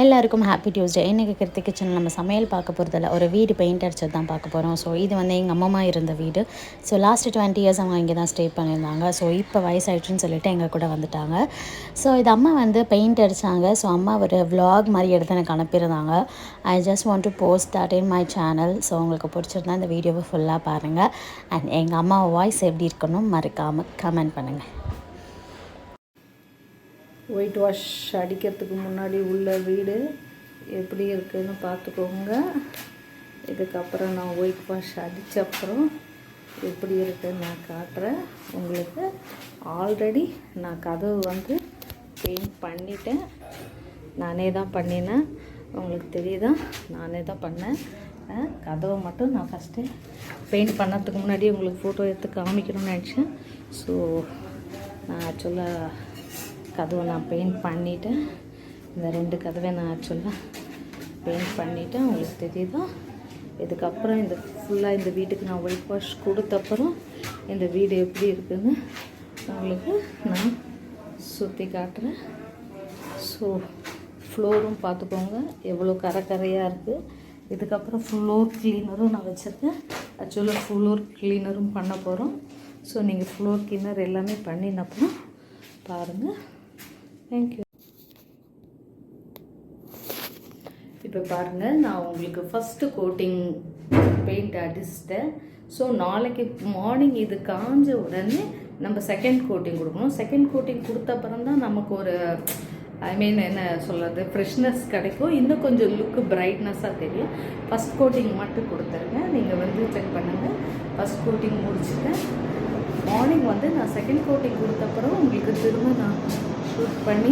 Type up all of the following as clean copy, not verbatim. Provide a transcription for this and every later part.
எல்லாருக்கும் happy Tuesday. இன்றைக்கி கிருத்தி கிச்சனில் நம்ம சமையல் பார்க்க போகிறதில்ல, ஒரு வீடு பெயிண்ட் அடிச்சது தான் பார்க்க போகிறோம். ஸோ இது வந்து எங்கள் அம்மா இருந்த வீடு. ஸோ லாஸ்ட்டு 20 இயர்ஸ் அவங்க இங்கே தான் ஸ்டே பண்ணியிருந்தாங்க. ஸோ இப்போ வயசாயிடுச்சுன்னு சொல்லிட்டு எங்கள் கூட வந்துட்டாங்க. ஸோ இது அம்மா வந்து பெயிண்ட் அடித்தாங்க. ஸோ அம்மா ஒரு vlog மாதிரி எடுத்து எனக்கு அனுப்பியிருந்தாங்க. I just want to post that in my channel. So உங்களுக்கு பிடிச்சிருந்தா இந்த வீடியோவை ஃபுல்லாக பாருங்கள். அண்ட் எங்கள் அம்மா வாய்ஸ் எப்படி இருக்கணும் மறக்காமல் கமெண்ட் பண்ணுங்கள். ஒயிட் வாஷ் அடிக்கிறதுக்கு முன்னாடி உள்ள வீடு எப்படி இருக்குதுன்னு பார்த்துக்கோங்க. இதுக்கப்புறம் நான் ஒயிட் வாஷ் அடித்த அப்புறம் எப்படி இருக்குதுன்னு நான் காட்டுறேன் உங்களுக்கு. ஆல்ரெடி நான் கதவு வந்து பெயிண்ட் பண்ணிட்டேன். நானே தான் பண்ணினேன். உங்களுக்கு தெரியுதா, நானே தான் பண்ணேன். கதவை மட்டும் நான் ஃபஸ்ட்டு பெயிண்ட் பண்ணறதுக்கு முன்னாடி உங்களுக்கு ஃபோட்டோ எடுத்து காமிக்கணும்னு நினச்சேன். ஸோ நான் ஆக்சுவலாக கதவை நான் பெயிண்ட் பண்ணிவிட்டேன். இந்த 2 கதவை நான் ஆக்சுவலாக பெயிண்ட் பண்ணிவிட்டேன். உங்களுக்கு தெரியுதா. இதுக்கப்புறம் இந்த ஃபுல்லாக இந்த வீட்டுக்கு நான் ஒயிட் வாஷ் கொடுத்தப்புறம் இந்த வீடு எப்படி இருக்குதுன்னு உங்களுக்கு நான் சுற்றி காட்டுறேன். ஸோ ஃப்ளோரும் பார்த்துக்கோங்க எவ்வளோ கரையாக இருக்குது. இதுக்கப்புறம் ஃப்ளோர் க்ளீனரும் நான் வச்சுருக்கேன். ஆக்சுவலாக ஃப்ளோர் க்ளீனரும் பண்ண போகிறோம். ஸோ நீங்கள் ஃப்ளோர் க்ளீனர் எல்லாமே பண்ணினப்புறம் பாருங்கள். தேங்க்யூ. இப்போ பாருங்கள், நான் உங்களுக்கு ஃபஸ்ட்டு கோட்டிங் பெயிண்ட் அடிச்சிட்டேன். ஸோ நாளைக்கு மார்னிங் இது காஞ்ச உடனே நம்ம செகண்ட் கோட்டிங் கொடுக்கணும். செகண்ட் கோட்டிங் கொடுத்த அப்புறம் தான் நமக்கு ஒரு என்ன சொல்கிறது, ஃப்ரெஷ்னஸ் கிடைக்கும். இன்னும் கொஞ்சம் லுக்கு பிரைட்னஸாக தெரியும். ஃபஸ்ட் கோட்டிங் மட்டும் கொடுத்துருங்க. நீங்கள் வந்து செக் பண்ணுங்கள். ஃபஸ்ட் கோட்டிங் முடிச்சுட்டேன். மார்னிங் வந்து நான் செகண்ட் கோட்டிங் கொடுத்தப்பறம் உங்களுக்கு திரும்ப நான் ஷூட் பண்ணி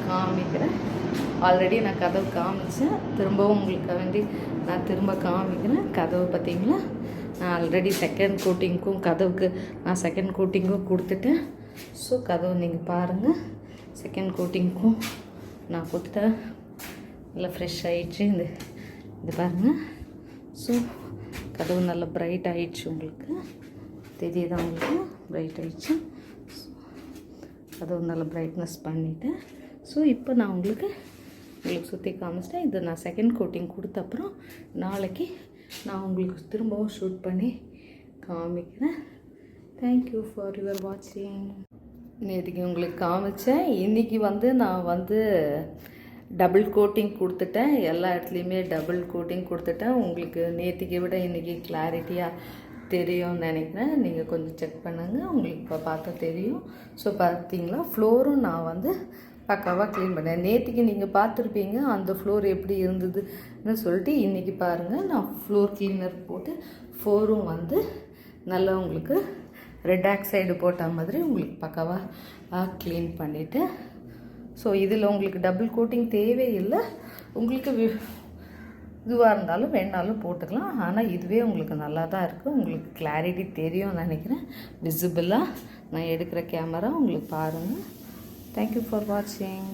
காமிக்கிறேன். ஆல்ரெடி நான் கதவு காமிச்சேன். திரும்பவும் உங்களுக்கு வேண்டி நான் திரும்ப காமிக்கிறேன். கதவு பார்த்தீங்களா, நான் ஆல்ரெடி செகண்ட் கோட்டிங்க்கும் கதவுக்கு நான் செகண்ட் கோட்டிங்கும் கொடுத்துட்டேன். ஸோ கதவு நீங்கள் பாருங்கள். செகண்ட் கோட்டிங்க்கும் நான் கொடுத்தேன். நல்லா ஃப்ரெஷ் ஆகிடுச்சு. இது பாருங்கள். ஸோ கதவு நல்லா பிரைட் ஆகிடுச்சு. உங்களுக்கு தெரியுதா, உங்களுக்கு பிரைட் ஆகிடுச்சு. கதவு நல்லா பிரைட்னஸ் பண்ணிவிட்டேன். ஸோ இப்போ நான் உங்களுக்கு சுற்றி காமிச்சிட்டேன். இது நான் செகண்ட் கோட்டிங் கொடுத்த அப்புறம் நாளைக்கு நான் உங்களுக்கு திரும்பவும் ஷூட் பண்ணி காமிக்கிறேன். தேங்க்யூ ஃபார் யுவர் வாட்சிங். நேற்றுக்கு உங்களுக்கு காமிச்சேன். இன்றைக்கி வந்து நான் வந்து டபுள் கோட்டிங் கொடுத்துட்டேன். எல்லா இடத்துலையுமே டபுள் கோட்டிங் கொடுத்துட்டேன். உங்களுக்கு நேற்றுக்கு விட இன்றைக்கி கிளாரிட்டியாக தெரியும்னு நினைக்கிறேன். நீங்கள் கொஞ்சம் செக் பண்ணுங்கள். உங்களுக்கு இப்போ பார்த்தா தெரியும். ஸோ பார்த்தீங்களா, ஃப்ளோரும் நான் வந்து பக்காவாக க்ளீன் பண்ணேன். நேற்றுக்கு நீங்கள் பார்த்துருப்பீங்க அந்த ஃப்ளோர் எப்படி இருந்ததுன்னு சொல்லிட்டு. இன்றைக்கி பாருங்கள், நான் ஃப்ளோர் க்ளீனர் போட்டு ஃப்ளோரும் வந்து நல்லா உங்களுக்கு ரெட் ஆக்சைடு போட்ட மாதிரி உங்களுக்கு பக்காவாக க்ளீன் பண்ணிவிட்டேன். ஸோ இதில் உங்களுக்கு டபுள் கோட்டிங் தேவையில்லை. உங்களுக்கு இதுவாக இருந்தாலும் வேணாலும் போட்டுக்கலாம். ஆனால் இதுவே உங்களுக்கு நல்லா தான் இருக்குது. உங்களுக்கு கிளாரிட்டி தெரியும்னு நினைக்கிறேன். விசிபிளாக நான் எடுக்கிற கேமரா உங்களுக்கு பாருங்கள். தேங்க்யூ ஃபார் வாட்சிங்.